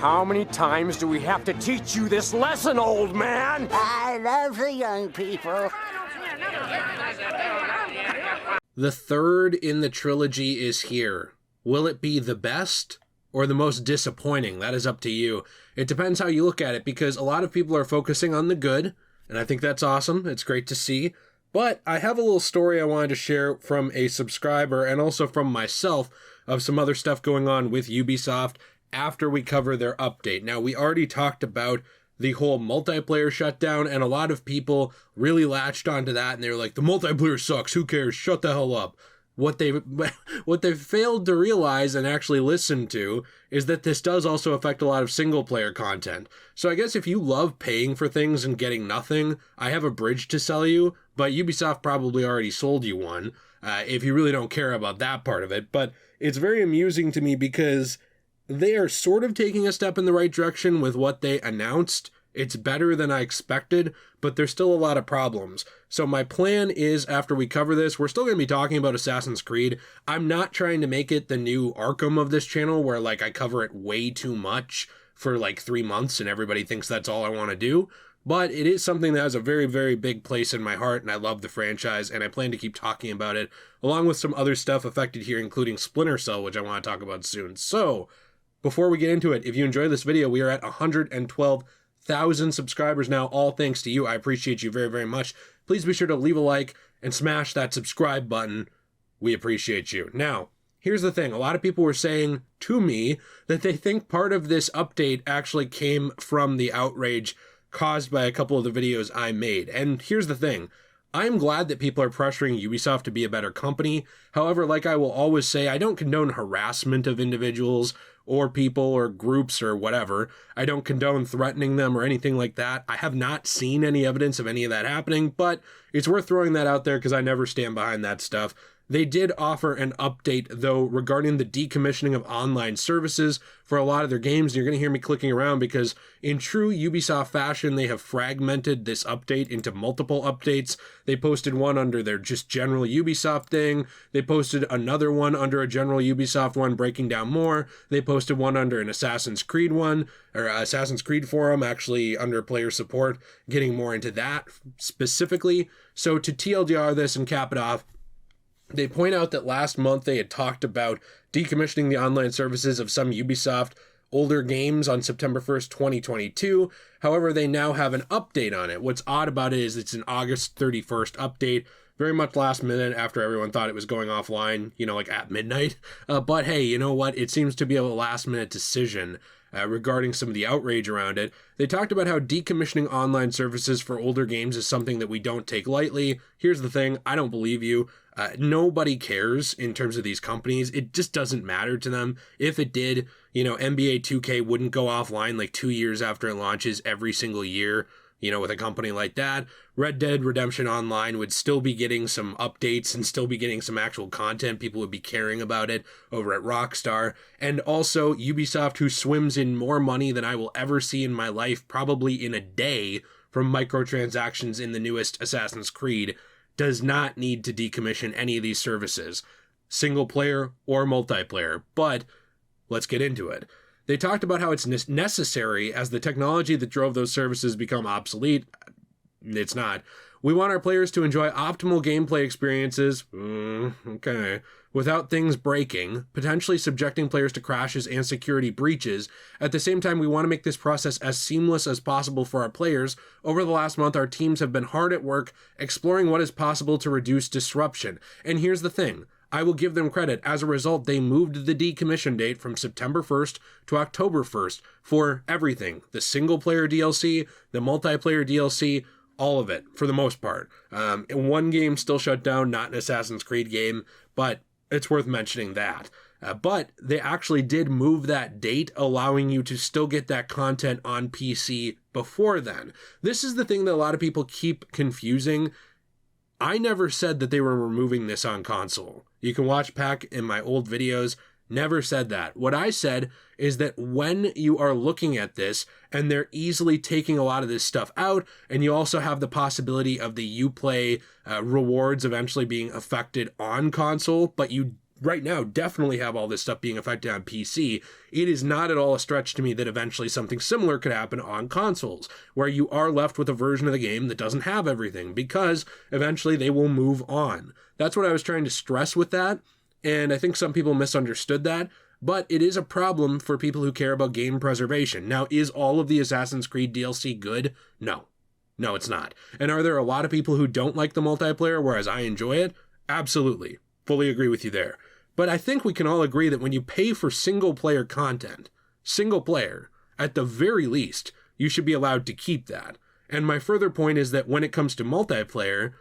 How many times do we have to teach you this lesson, old man? I love the young people. The third in the trilogy is here. Will it be the best or the most disappointing? That is up to you. It depends how you look at it, because a lot of people are focusing on the good, and I think that's awesome. It's great to see. But I have a little story I wanted to share from a subscriber and also from myself of some other stuff going on with Ubisoft after we cover their update. Now, we already talked about the whole multiplayer shutdown, and a lot of people really latched onto that, and they were like, the multiplayer sucks, who cares, shut the hell up. What they've failed to realize and actually listen to is that this does also affect a lot of single player content. So I guess if you love paying for things and getting nothing, I have a bridge to sell you, but Ubisoft probably already sold you one, if you really don't care about that part of it. But it's very amusing to me because they are sort of taking a step in the right direction with what they announced. It's better than I expected, but there's still a lot of problems. So my plan is, after we cover this, we're still going to be talking about Assassin's Creed. I'm not trying to make it the new Arkham of this channel, where like I cover it way too much for like 3 months and everybody thinks that's all I want to do. But it is something that has a very, very big place in my heart, and I love the franchise, and I plan to keep talking about it, along with some other stuff affected here, including Splinter Cell, which I want to talk about soon. So before we get into it, if you enjoy this video, we are at 112,000 subscribers now, all thanks to you. I appreciate you very, very much. Please be sure to leave a like and smash that subscribe button. We appreciate you. Now, here's the thing. A lot of people were saying to me that they think part of this update actually came from the outrage caused by a couple of the videos I made. And here's the thing. I'm glad that people are pressuring Ubisoft to be a better company. However, like I will always say, I don't condone harassment of individuals or people or groups or whatever. I don't condone threatening them or anything like that. I have not seen any evidence of any of that happening, but it's worth throwing that out there because I never stand behind that stuff. They did offer an update, though, regarding the decommissioning of online services for a lot of their games. You're going to hear me clicking around because in true Ubisoft fashion, they have fragmented this update into multiple updates. They posted one under their just general Ubisoft thing. They posted another one under a general Ubisoft one, breaking down more. They posted one under an Assassin's Creed one, or Assassin's Creed forum, actually under player support, getting more into that specifically. So to TLDR this and cap it off, they point out that last month they had talked about decommissioning the online services of some Ubisoft older games on September 1st, 2022. However, they now have an update on it. What's odd about it is it's an August 31st update, very much last minute after everyone thought it was going offline, you know, like at midnight. But hey, you know what? It seems to be a last minute decision regarding some of the outrage around it. They talked about how decommissioning online services for older games is something that we don't take lightly. Here's the thing. I don't believe you. Nobody cares in terms of these companies. It just doesn't matter to them. If it did, you know, NBA 2K wouldn't go offline like 2 years after it launches every single year, you know, with a company like that. Red Dead Redemption Online would still be getting some updates and still be getting some actual content. People would be caring about it over at Rockstar. And also Ubisoft, who swims in more money than I will ever see in my life, probably in a day, from microtransactions in the newest Assassin's Creed, does not need to decommission any of these services, single player or multiplayer. But let's get into it. They talked about how it's necessary as the technology that drove those services become obsolete. It's not. We want our players to enjoy optimal gameplay experiences, okay, without things breaking, potentially subjecting players to crashes and security breaches. At the same time, we want to make this process as seamless as possible for our players. Over the last month, our teams have been hard at work exploring what is possible to reduce disruption. And here's the thing. I will give them credit. As a result, they moved the decommission date from September 1st to October 1st for everything. The single-player DLC, the multiplayer DLC, all of it, for the most part. One game still shut down, not an Assassin's Creed game, but it's worth mentioning that. But they actually did move that date, allowing you to still get that content on PC before then. This is the thing that a lot of people keep confusing. I never said that they were removing this on console. You can watch back in my old videos. Never said that. What I said is that when you are looking at this and they're easily taking a lot of this stuff out, and you also have the possibility of the Uplay rewards eventually being affected on console, but you right now definitely have all this stuff being affected on PC, it is not at all a stretch to me that eventually something similar could happen on consoles, where you are left with a version of the game that doesn't have everything, because eventually they will move on. That's what I was trying to stress with that, and I think some people misunderstood that, but it is a problem for people who care about game preservation. Now, is all of the Assassin's Creed DLC good? No. No, it's not. And are there a lot of people who don't like the multiplayer, whereas I enjoy it? Absolutely. Fully agree with you there. But I think we can all agree that when you pay for single-player content, single player, at the very least, you should be allowed to keep that. And my further point is that when it comes to multiplayer,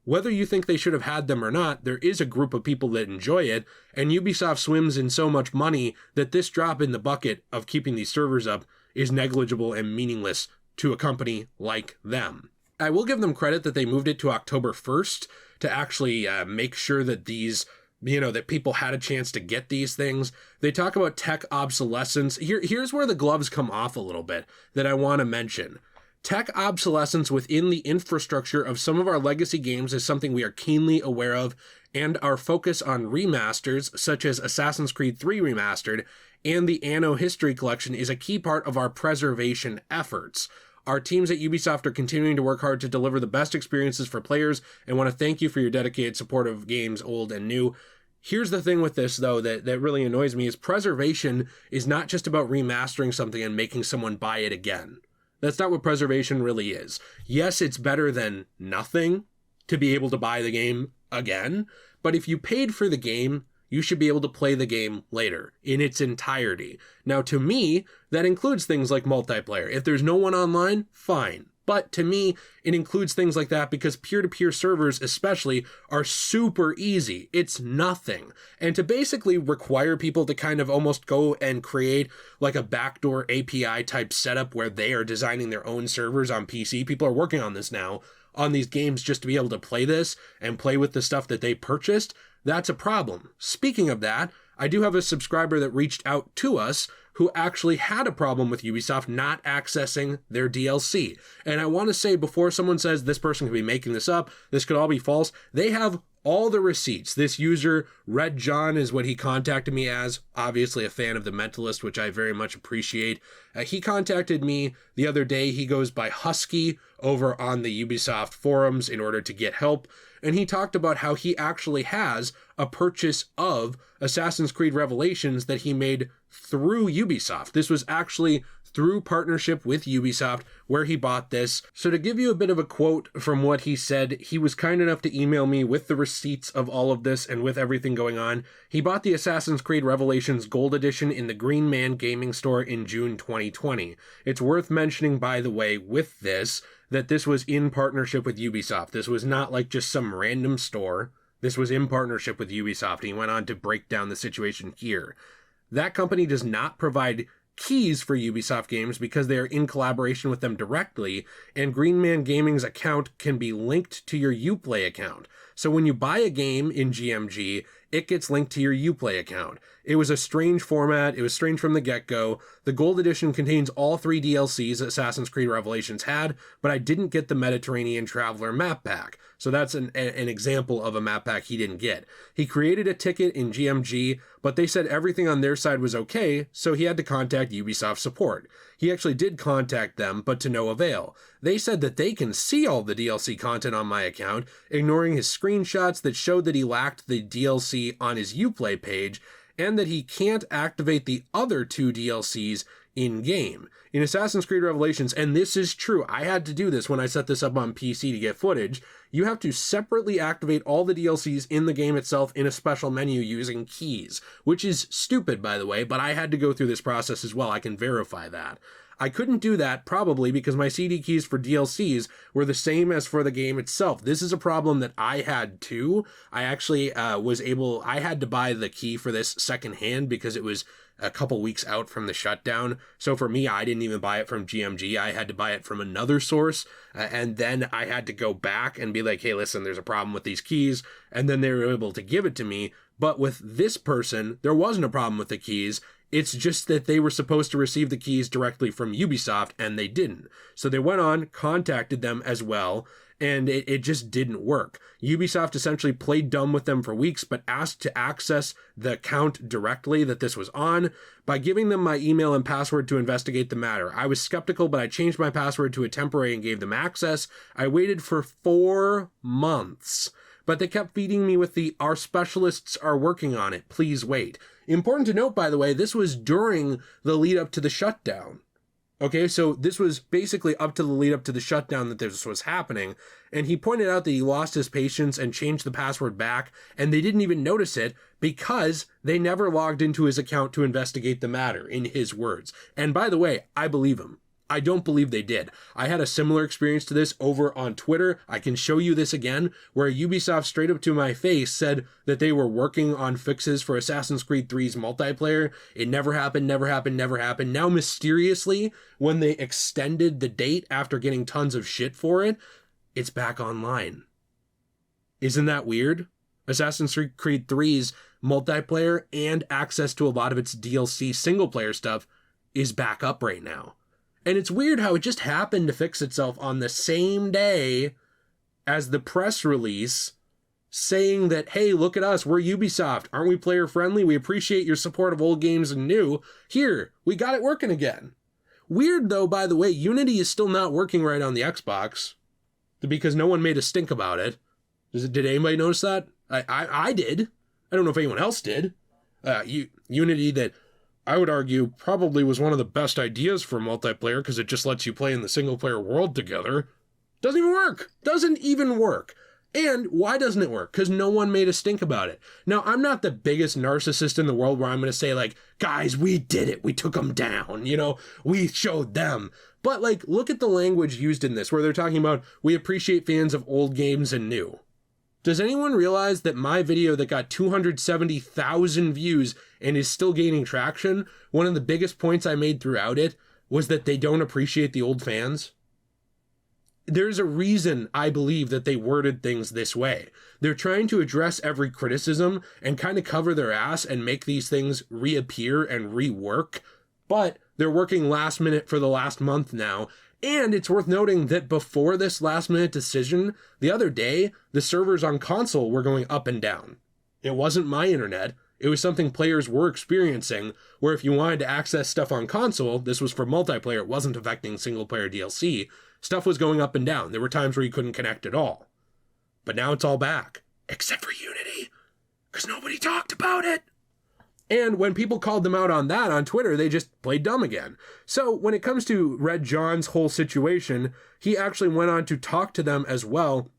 whether you think they should have had them or not, there is a group of people that enjoy it, and Ubisoft swims in so much money that this drop in the bucket of keeping these servers up is negligible and meaningless to a company like them. I will give them credit that they moved it to October 1st to actually make sure that these, that people had a chance to get these things. They talk about tech obsolescence. Here's where the gloves come off a little bit that I want to mention. Tech obsolescence within the infrastructure of some of our legacy games is something we are keenly aware of, and our focus on remasters, such as Assassin's Creed 3 Remastered, and the Anno History Collection is a key part of our preservation efforts. Our teams at Ubisoft are continuing to work hard to deliver the best experiences for players, and want to thank you for your dedicated support of games old and new. Here's the thing with this, though, that really annoys me, is preservation is not just about remastering something and making someone buy it again. That's not what preservation really is. Yes, it's better than nothing to be able to buy the game again, but if you paid for the game, you should be able to play the game later in its entirety. Now, to me, that includes things like multiplayer. If there's no one online, fine. But to me, it includes things like that because peer-to-peer servers especially are super easy. It's nothing. And to basically require people to kind of almost go and create like a backdoor API type setup where they are designing their own servers on PC, people are working on this now, on these games just to be able to play this and play with the stuff that they purchased, that's a problem. Speaking of that, I do have a subscriber that reached out to us who actually had a problem with Ubisoft not accessing their DLC. And I want to say, before someone says this person could be making this up, this could all be false, they have all the receipts. This user, Red John, is what he contacted me as, obviously a fan of The Mentalist, which I very much appreciate. He contacted me the other day. He goes by Husky over on the Ubisoft forums in order to get help. And he talked about how he actually has a purchase of Assassin's Creed Revelations that he made through Ubisoft. This was actually through partnership with Ubisoft where he bought this. So to give you a bit of a quote from what he said, he was kind enough to email me with the receipts of all of this and with everything going on. He bought the Assassin's Creed Revelations Gold Edition in the Green Man Gaming Store in June 2020. It's worth mentioning, by the way, with this, that this was in partnership with Ubisoft. This was not like just some random store. This was in partnership with Ubisoft, and he went on to break down the situation here. That company does not provide keys for Ubisoft games because they are in collaboration with them directly, and Green Man Gaming's account can be linked to your Uplay account. So when you buy a game in GMG, it gets linked to your Uplay account. It was a strange format. It was strange from the get-go. The Gold Edition contains all 3 DLCs Assassin's Creed Revelations had, but I didn't get the Mediterranean Traveler map pack. So that's an example of a map pack he didn't get. He created a ticket in GMG, but they said everything on their side was okay, so he had to contact Ubisoft support. He actually did contact them, but to no avail. They said that they can see all the DLC content on my account, ignoring his screenshots that showed that he lacked the DLC on his Uplay page, and that he can't activate the other 2 DLCs in-game. In Assassin's Creed Revelations, and this is true, I had to do this when I set this up on PC to get footage, you have to separately activate all the DLCs in the game itself in a special menu using keys, which is stupid, by the way, but I had to go through this process as well. I can verify that. I couldn't do that probably because my CD keys for DLCs were the same as for the game itself. This is a problem that I had too. I actually I had to buy the key for this secondhand because it was a couple weeks out from the shutdown. So for me, I didn't even buy it from GMG. I had to buy it from another source. And then I had to go back and be like, hey, listen, there's a problem with these keys. And then they were able to give it to me. But with this person, there wasn't a problem with the keys. It's just that they were supposed to receive the keys directly from Ubisoft, and they didn't. So they went on, contacted them as well, and it just didn't work. Ubisoft essentially played dumb with them for weeks, but asked to access the account directly that this was on by giving them my email and password to investigate the matter. I was skeptical, but I changed my password to a temporary and gave them access. I waited for 4 months, but they kept feeding me with the "our specialists are working on it, please wait." Important to note, by the way, this was during the lead up to the shutdown. Okay, so this was basically up to the lead up to the shutdown that this was happening, and he pointed out that he lost his patience and changed the password back, and they didn't even notice it because they never logged into his account to investigate the matter, in his words. And by the way, I believe him. I don't believe they did. I had a similar experience to this over on Twitter. I can show you this again, where Ubisoft straight up to my face said that they were working on fixes for Assassin's Creed 3's multiplayer. It never happened, never happened, never happened. Now, mysteriously, when they extended the date after getting tons of shit for it, it's back online. Isn't that weird? Assassin's Creed 3's multiplayer and access to a lot of its DLC single-player stuff is back up right now. And it's weird how it just happened to fix itself on the same day as the press release saying that, hey, look at us, we're Ubisoft. Aren't we player friendly? We appreciate your support of old games and new. Here, we got it working again. Weird though, by the way, Unity is still not working right on the Xbox because no one made a stink about it. Did anybody notice that? I did. I don't know if anyone else did. Unity, that I would argue probably was one of the best ideas for multiplayer because it just lets you play in the single player world together. Doesn't even work. Doesn't even work. And why doesn't it work? Because no one made a stink about it. Now, I'm not the biggest narcissist in the world where I'm going to say, like, guys, we did it. We took them down. You know, we showed them. But, like, look at the language used in this where they're talking about, we appreciate fans of old games and new. Does anyone realize that my video that got 270,000 views and is still gaining traction, one of the biggest points I made throughout it was that they don't appreciate the old fans? There's a reason I believe that they worded things this way. They're trying to address every criticism and kind of cover their ass and make these things reappear and rework, but they're working last minute for the last month now. And it's worth noting that before this last minute decision, the other day, the servers on console were going up and down. It wasn't my internet. It was something players were experiencing, where if you wanted to access stuff on console, this was for multiplayer, it wasn't affecting single player DLC, stuff was going up and down. There were times where you couldn't connect at all. But now it's all back, except for Unity, because nobody talked about it. And when people called them out on that on Twitter, they just played dumb again. So when it comes to Red John's whole situation, he actually went on to talk to them as well,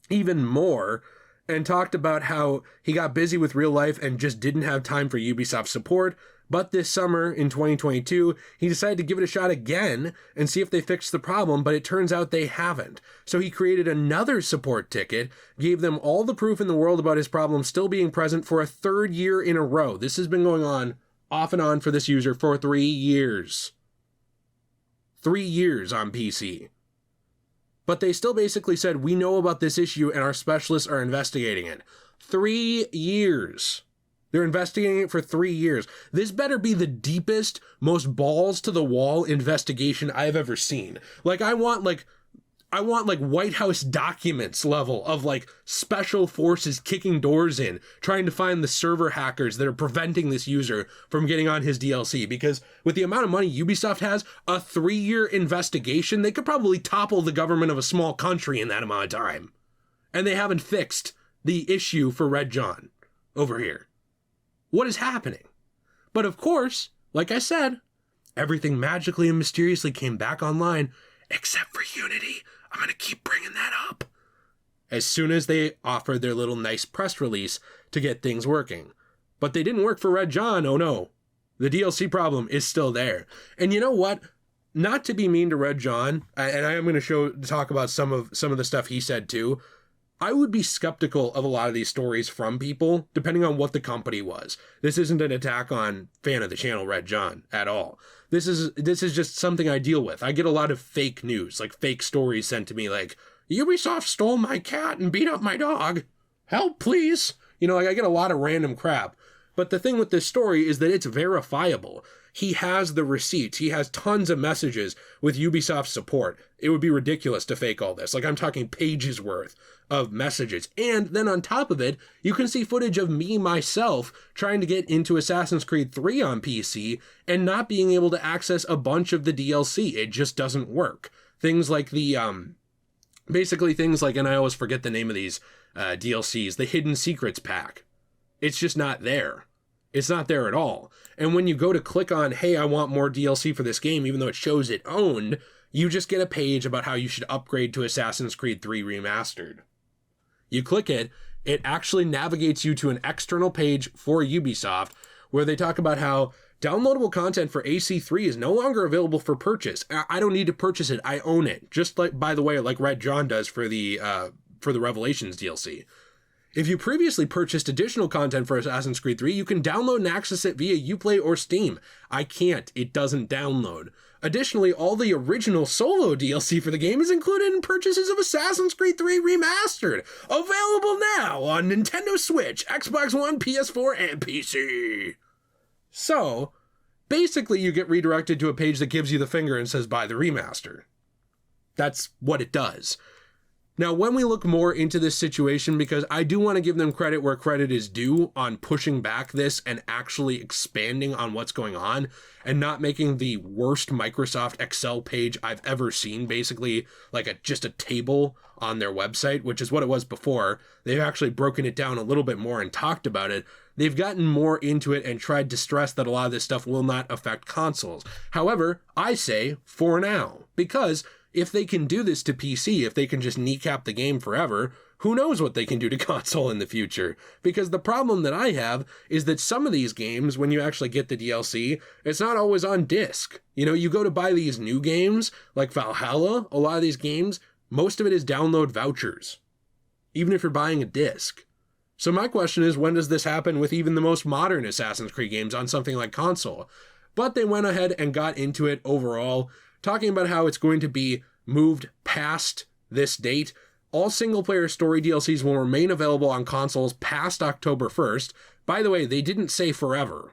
even more, and talked about how he got busy with real life and just didn't have time for Ubisoft support. But this summer in 2022, he decided to give it a shot again and see if they fixed the problem, but it turns out they haven't. So he created another support ticket, gave them all the proof in the world about his problem still being present for a 3rd year in a row. This has been going on off and on for this user for 3 years. 3 years on PC. But they still basically said, we know about this issue and our specialists are investigating it. 3 years. They're investigating it for 3 years. This better be the deepest, most balls to the wall investigation I've ever seen. Like, I want White House documents level of like special forces kicking doors in, trying to find the server hackers that are preventing this user from getting on his DLC. Because with the amount of money Ubisoft has, a 3-year investigation, they could probably topple the government of a small country in that amount of time. And they haven't fixed the issue for Red John over here. What is happening? But of course, like I said, everything magically and mysteriously came back online, except for Unity. I'm going to keep bringing that up. As soon as they offered their little nice press release to get things working. But they didn't work for Red John, oh no. The DLC problem is still there. And you know what? Not to be mean to Red John, and I am going to talk about some of the stuff he said too, I would be skeptical of a lot of these stories from people, depending on what the company was. This isn't an attack on fan of the channel Red John at all. This is just something I deal with. I get a lot of fake news, like fake stories sent to me like, Ubisoft stole my cat and beat up my dog. Help, please. You know, like I get a lot of random crap. But the thing with this story is that it's verifiable. He has the receipts. He has tons of messages with Ubisoft support. It would be ridiculous to fake all this. Like, I'm talking pages worth of messages. And then on top of it, you can see footage of me, myself, trying to get into Assassin's Creed 3 on PC and not being able to access a bunch of the DLC. It just doesn't work. Things like the, basically things like, and I always forget the name of these DLCs, the Hidden Secrets pack. It's just not there. It's not there at all. And when you go to click on, hey, I want more DLC for this game, even though it shows it owned, you just get a page about how you should upgrade to Assassin's Creed 3 Remastered. You click it, it actually navigates you to an external page for Ubisoft where they talk about how downloadable content for AC3 is no longer available for purchase. I don't need to purchase it. I own it. Just like, by the way, like Red John does for the Revelations DLC. If you previously purchased additional content for Assassin's Creed 3, you can download and access it via Uplay or Steam. I can't. It doesn't download. Additionally, all the original solo DLC for the game is included in purchases of Assassin's Creed 3 Remastered. Available now on Nintendo Switch, Xbox One, PS4, and PC. So, basically you get redirected to a page that gives you the finger and says buy the remaster. That's what it does. Now, when we look more into this situation, because I do want to give them credit where credit is due on pushing back this and actually expanding on what's going on and not making the worst Microsoft Excel page I've ever seen, basically like just a table on their website, which is what it was before. They've actually broken it down a little bit more and talked about it. They've gotten more into it and tried to stress that a lot of this stuff will not affect consoles. However, I say for now, because if they can do this to PC, if they can just kneecap the game forever, who knows what they can do to console in the future? Because the problem that I have is that some of these games, when you actually get the DLC, it's not always on disc. You know, you go to buy these new games, like Valhalla, a lot of these games, most of it is download vouchers, even if you're buying a disc. So my question is, when does this happen with even the most modern Assassin's Creed games on something like console? But they went ahead and got into it overall, talking about how it's going to be moved past this date. All single-player story DLCs will remain available on consoles past October 1st. By the way, they didn't say forever.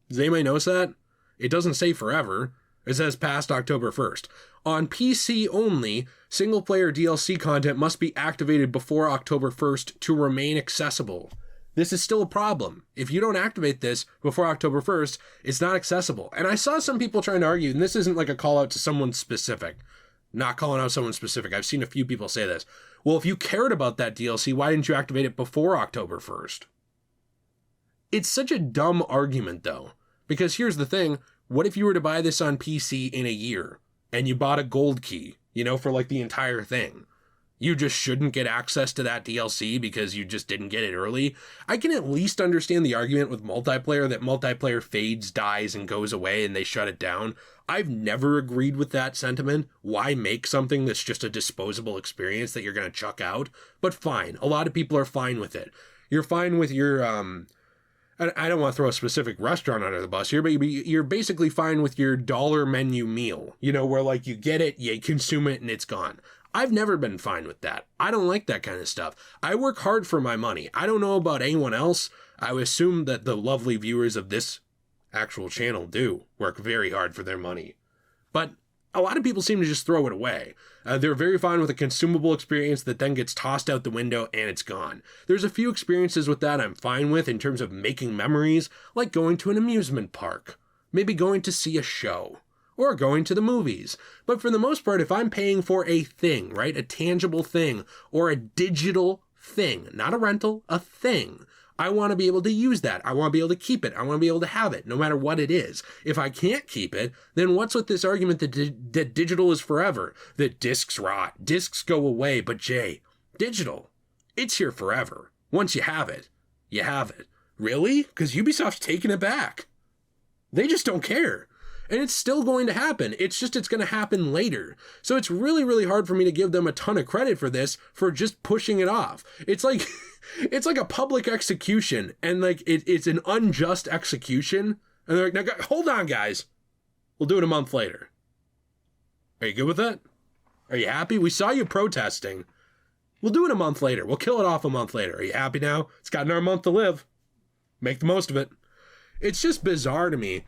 Does anybody notice that? It doesn't say forever. It says past October 1st. On PC only, single-player DLC content must be activated before October 1st to remain accessible. This is still a problem. If you don't activate this before October 1st, it's not accessible. And I saw some people trying to argue, and this isn't like a call out to someone specific. Not calling out someone specific. I've seen a few people say this. Well, if you cared about that DLC, why didn't you activate it before October 1st? It's such a dumb argument, though. Because here's the thing. What if you were to buy this on PC in a year, and you bought a gold key, you know, for like the entire thing? You just shouldn't get access to that DLC because you just didn't get it early. I can at least understand the argument with multiplayer that multiplayer fades, dies, and goes away and they shut it down. I've never agreed with that sentiment. Why make something that's just a disposable experience that you're going to chuck out? But fine. A lot of people are fine with it. You're fine with your, I don't want to throw a specific restaurant under the bus here, but you're basically fine with your dollar menu meal. You know, where like you get it, you consume it, and it's gone. I've never been fine with that. I don't like that kind of stuff. I work hard for my money. I don't know about anyone else. I would assume that the lovely viewers of this actual channel do work very hard for their money. But a lot of people seem to just throw it away. They're very fine with a consumable experience that then gets tossed out the window and it's gone. There's a few experiences with that I'm fine with in terms of making memories, like going to an amusement park, maybe going to see a show, or going to the movies. But for the most part, if I'm paying for a thing, right, a tangible thing, or a digital thing, not a rental, a thing, I want to be able to use that. I want to be able to keep it. I want to be able to have it, no matter what it is. If I can't keep it, then what's with this argument that digital is forever? That discs rot, discs go away, but Jay, digital, it's here forever. Once you have it, you have it. Really? Because Ubisoft's taking it back. They just don't care. And it's still going to happen. It's just it's going to happen later. So it's really, really hard for me to give them a ton of credit for this, for just pushing it off. It's like it's like a public execution, and like it's an unjust execution. And they're like, now, hold on, guys. We'll do it a month later. Are you good with that? Are you happy? We saw you protesting. We'll do it a month later. We'll kill it off a month later. Are you happy now? It's got another month to live. Make the most of it. It's just bizarre to me.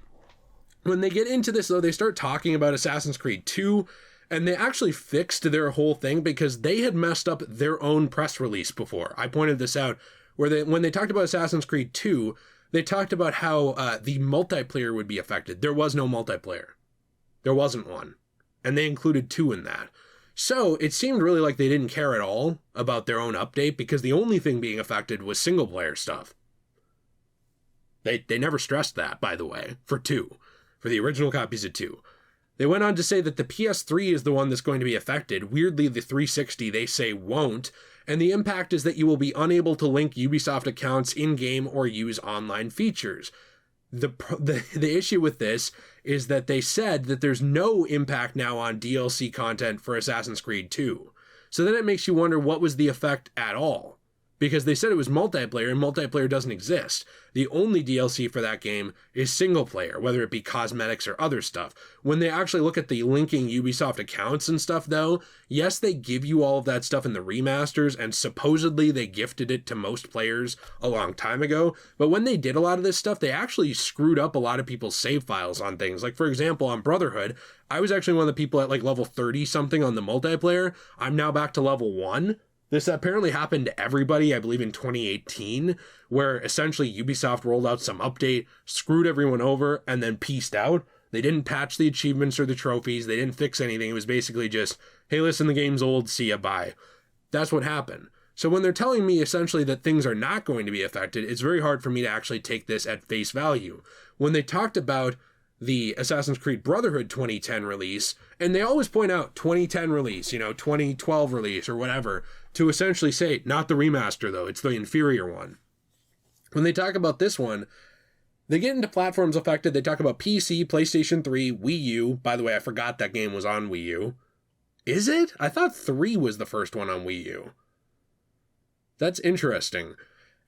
When they get into this, though, they start talking about Assassin's Creed 2, and they actually fixed their whole thing because they had messed up their own press release before. I pointed this out, where when they talked about Assassin's Creed 2, they talked about how the multiplayer would be affected. There was no multiplayer. There wasn't one. And they included 2 in that. So it seemed really like they didn't care at all about their own update because the only thing being affected was single player stuff. They never stressed that, by the way, for the original copies of 2. They went on to say that the PS3 is the one that's going to be affected. Weirdly, the 360 they say won't. And the impact is that you will be unable to link Ubisoft accounts in-game or use online features. The issue with this is that they said that there's no impact now on DLC content for Assassin's Creed 2. So then it makes you wonder what was the effect at all. Because they said it was multiplayer, and multiplayer doesn't exist. The only DLC for that game is single player, whether it be cosmetics or other stuff. When they actually look at the linking Ubisoft accounts and stuff, though, yes, they give you all of that stuff in the remasters, and supposedly they gifted it to most players a long time ago. But when they did a lot of this stuff, they actually screwed up a lot of people's save files on things. Like, for example, on Brotherhood, I was actually one of the people at like level 30-something on the multiplayer. I'm now back to level 1. This apparently happened to everybody, I believe, in 2018, where essentially Ubisoft rolled out some update, screwed everyone over, and then peaced out. They didn't patch the achievements or the trophies. They didn't fix anything. It was basically just, hey, listen, the game's old. See ya, bye. That's what happened. So when they're telling me essentially that things are not going to be affected, it's very hard for me to actually take this at face value. When they talked about the Assassin's Creed Brotherhood 2010 release, and they always point out 2010 release, 2012 release or whatever, to essentially say, not the remaster though, it's the inferior one. When they talk about this one, they get into platforms affected. They talk about PC, PlayStation 3, Wii U. By the way, I forgot that game was on Wii U. Is it? I thought 3 was the first one on Wii U. That's interesting.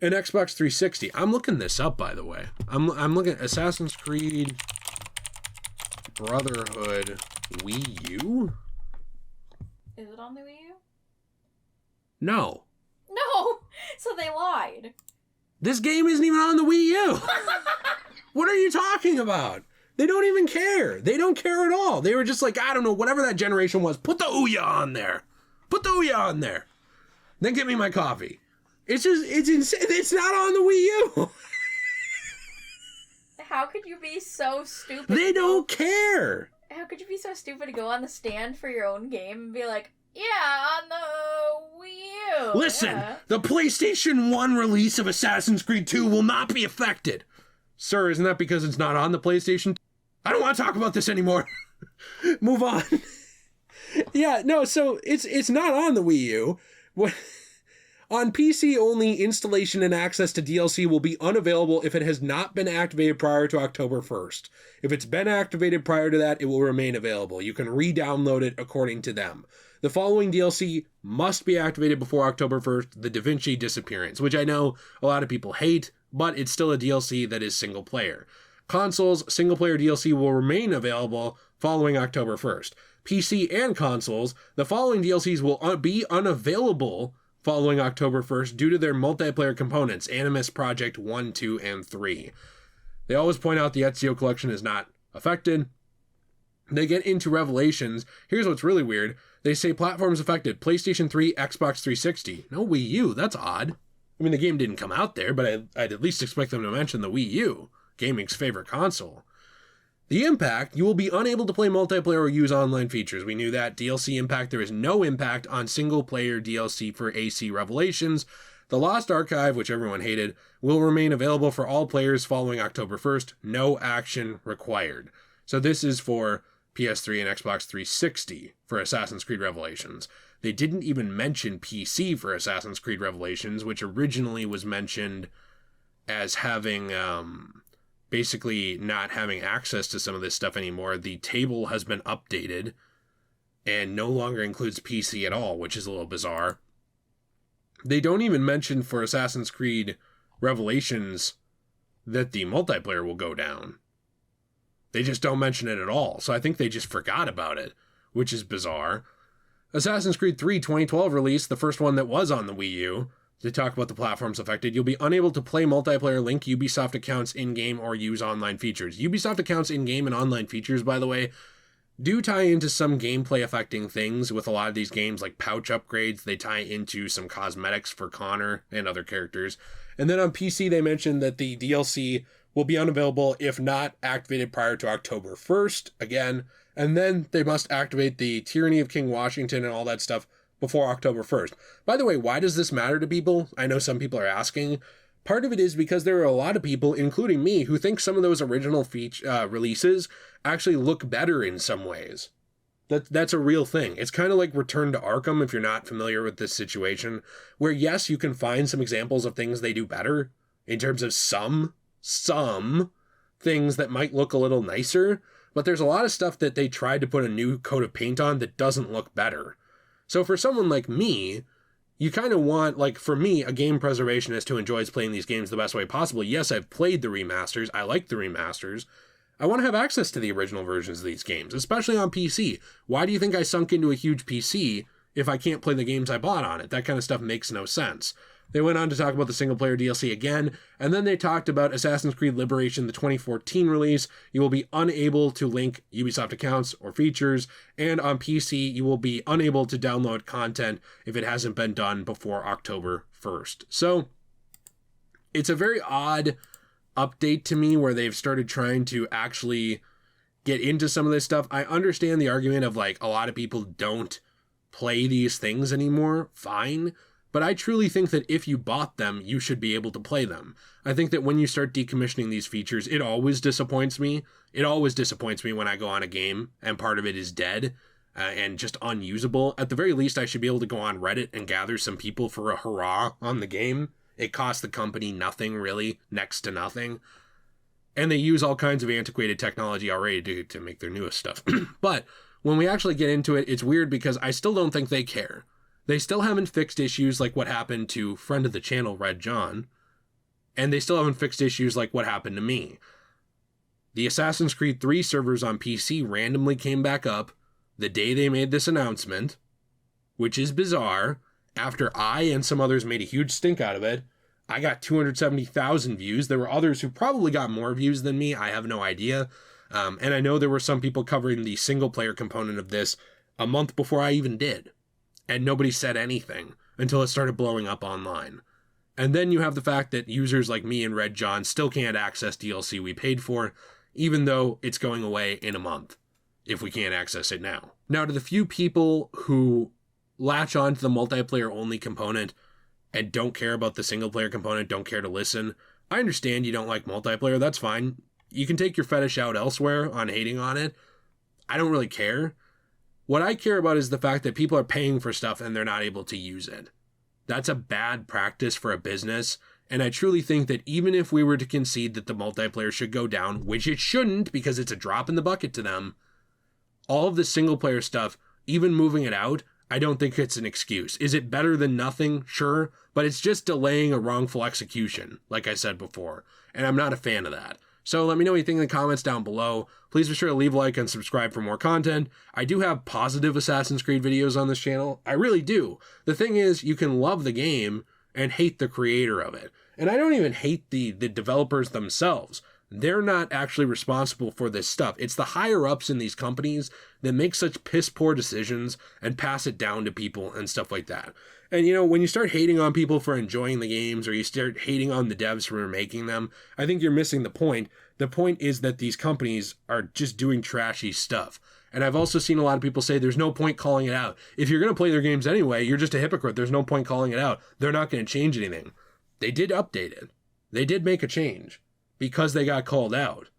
And Xbox 360. I'm looking this up, by the way. I'm looking at Assassin's Creed Brotherhood Wii U? Is it on the Wii U? No. No! So they lied. This game isn't even on the Wii U! What are you talking about? They don't even care. They don't care at all. They were just like, I don't know, whatever that generation was, put the Ouya on there. Put the Ouya on there. Then get me my coffee. It's insane. It's not on the Wii U. How could you be so stupid? They don't care. How could you be so stupid to go on the stand for your own game and be like, yeah, on the Wii U. Listen, yeah. The PlayStation 1 release of Assassin's Creed 2 will not be affected. Sir, isn't that because it's not on the PlayStation? I don't want to talk about this anymore. Move on. Yeah, no, so it's not on the Wii U. On PC only, installation and access to DLC will be unavailable if it has not been activated prior to October 1st. If it's been activated prior to that, it will remain available. You can re-download it according to them. The following DLC must be activated before October 1st, the Da Vinci Disappearance, which I know a lot of people hate, but it's still a DLC that is single player. Consoles, single player DLC will remain available following October 1st. PC and consoles, the following DLCs will be unavailable following October 1st due to their multiplayer components, Animus Project 1, 2, and 3. They always point out the Ezio collection is not affected. They get into revelations. Here's what's really weird. They say platforms affected, PlayStation 3, Xbox 360. No Wii U, that's odd. I mean, the game didn't come out there, but I'd at least expect them to mention the Wii U, gaming's favorite console. The impact, you will be unable to play multiplayer or use online features. We knew that. DLC impact, there is no impact on single-player DLC for AC Revelations. The Lost Archive, which everyone hated, will remain available for all players following October 1st. No action required. So this is for PS3 and Xbox 360 for Assassin's Creed Revelations. They didn't even mention PC for Assassin's Creed Revelations, which originally was mentioned as having... basically not having access to some of this stuff anymore. The table has been updated and no longer includes PC at all, which is a little bizarre. They don't even mention for Assassin's Creed Revelations that the multiplayer will go down. They just don't mention it at all, so I think they just forgot about it, which is bizarre. Assassin's Creed 3 2012 release, the first one that was on the Wii U. to talk about the platforms affected. You'll be unable to play multiplayer, link Ubisoft accounts in-game, or use online features. Ubisoft accounts in-game and online features, by the way, do tie into some gameplay affecting things with a lot of these games, like pouch upgrades. They tie into some cosmetics for Connor and other characters. And then on PC, they mentioned that the DLC will be unavailable if not activated prior to October 1st, again. And then they must activate the Tyranny of King Washington and all that stuff before October 1st. By the way, why does this matter to people? I know some people are asking. Part of it is because there are a lot of people, including me, who think some of those original releases actually look better in some ways. That's a real thing. It's kind of like Return to Arkham, if you're not familiar with this situation, where yes, you can find some examples of things they do better in terms of some things that might look a little nicer, but there's a lot of stuff that they tried to put a new coat of paint on that doesn't look better. So for someone like me, you kind of want, like, for me, a game preservationist who enjoys playing these games the best way possible. Yes, I've played the remasters. I like the remasters. I want to have access to the original versions of these games, especially on PC. Why do you think I sunk into a huge PC if I can't play the games I bought on it? That kind of stuff makes no sense. They went on to talk about the single-player DLC again, and then they talked about Assassin's Creed Liberation, the 2014 release. You will be unable to link Ubisoft accounts or features, and on PC, you will be unable to download content if it hasn't been done before October 1st. So, it's a very odd update to me where they've started trying to actually get into some of this stuff. I understand the argument of, like, a lot of people don't play these things anymore. Fine. But I truly think that if you bought them, you should be able to play them. I think that when you start decommissioning these features, it always disappoints me. It always disappoints me when I go on a game and part of it is dead and just unusable. At the very least, I should be able to go on Reddit and gather some people for a hurrah on the game. It costs the company nothing, really, next to nothing. And they use all kinds of antiquated technology already to make their newest stuff. But when we actually get into it, it's weird because I still don't think they care. They still haven't fixed issues like what happened to friend of the channel, Red John. And they still haven't fixed issues like what happened to me. The Assassin's Creed 3 servers on PC randomly came back up the day they made this announcement, which is bizarre. After I and some others made a huge stink out of it, I got 270,000 views. There were others who probably got more views than me. I have no idea. And I know there were some people covering the single-player component of this a month before I even did. And nobody said anything until it started blowing up online. And then you have the fact that users like me and Red John still can't access DLC we paid for, even though it's going away in a month, if we can't access it now. Now, to the few people who latch on to the multiplayer-only component and don't care about the single-player component, don't care to listen, I understand you don't like multiplayer, that's fine. You can take your fetish out elsewhere on hating on it. I don't really care. What I care about is the fact that people are paying for stuff and they're not able to use it. That's a bad practice for a business, and I truly think that even if we were to concede that the multiplayer should go down, which it shouldn't because it's a drop in the bucket to them, all of the single-player stuff, even moving it out, I don't think it's an excuse. Is it better than nothing? Sure, but it's just delaying a wrongful execution, like I said before, and I'm not a fan of that. So let me know what you think in the comments down below. Please be sure to leave a like and subscribe for more content. I do have positive Assassin's Creed videos on this channel. I really do. The thing is, you can love the game and hate the creator of it. And I don't even hate the developers themselves. They're not actually responsible for this stuff. It's the higher-ups in these companies that make such piss-poor decisions and pass it down to people and stuff like that. And, you know, when you start hating on people for enjoying the games or you start hating on the devs for making them, I think you're missing the point. The point is that these companies are just doing trashy stuff. And I've also seen a lot of people say there's no point calling it out. If you're going to play their games anyway, you're just a hypocrite. There's no point calling it out. They're not going to change anything. They did update it. They did make a change because they got called out.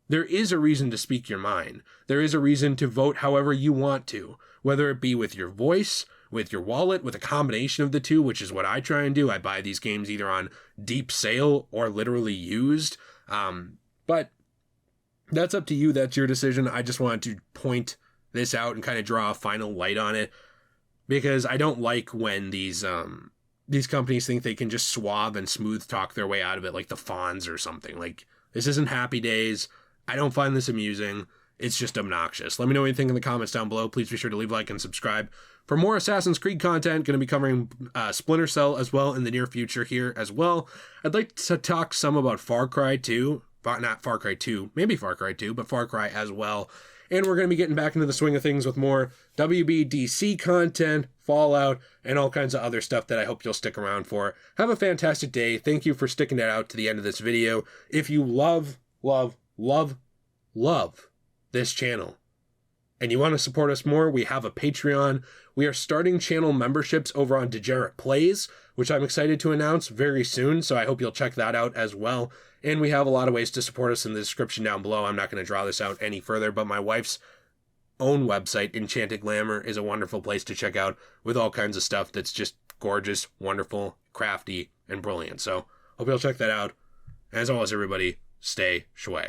There is a reason to speak your mind. There is a reason to vote however you want to, whether it be with your voice, with your wallet, with a combination of the two, which is what I try and do. I buy these games either on deep sale or literally used. But that's up to you. That's your decision. I just wanted to point this out and kind of draw a final light on it because I don't like when these companies think they can just suave and smooth talk their way out of it like the Fonz or something. Like, this isn't Happy Days. I don't find this amusing. It's just obnoxious. Let me know what you think in the comments down below. Please be sure to leave a like and subscribe. For more Assassin's Creed content, going to be covering Splinter Cell as well in the near future here as well. I'd like to talk some about Far Cry 2. Not Far Cry 2, maybe Far Cry 2, but Far Cry as well. And we're going to be getting back into the swing of things with more WBDC content, Fallout, and all kinds of other stuff that I hope you'll stick around for. Have a fantastic day. Thank you for sticking it out to the end of this video. If you love this channel, and you want to support us more, we have a Patreon. We are starting channel memberships over on Degenerate Plays, which I'm excited to announce very soon, so I hope you'll check that out as well. And we have a lot of ways to support us in the description down below. I'm not going to draw this out any further, but my wife's own website, Enchanting Glamour, is a wonderful place to check out with all kinds of stuff that's just gorgeous, wonderful, crafty, and brilliant. So hope you'll check that out. As always, everybody, stay shway.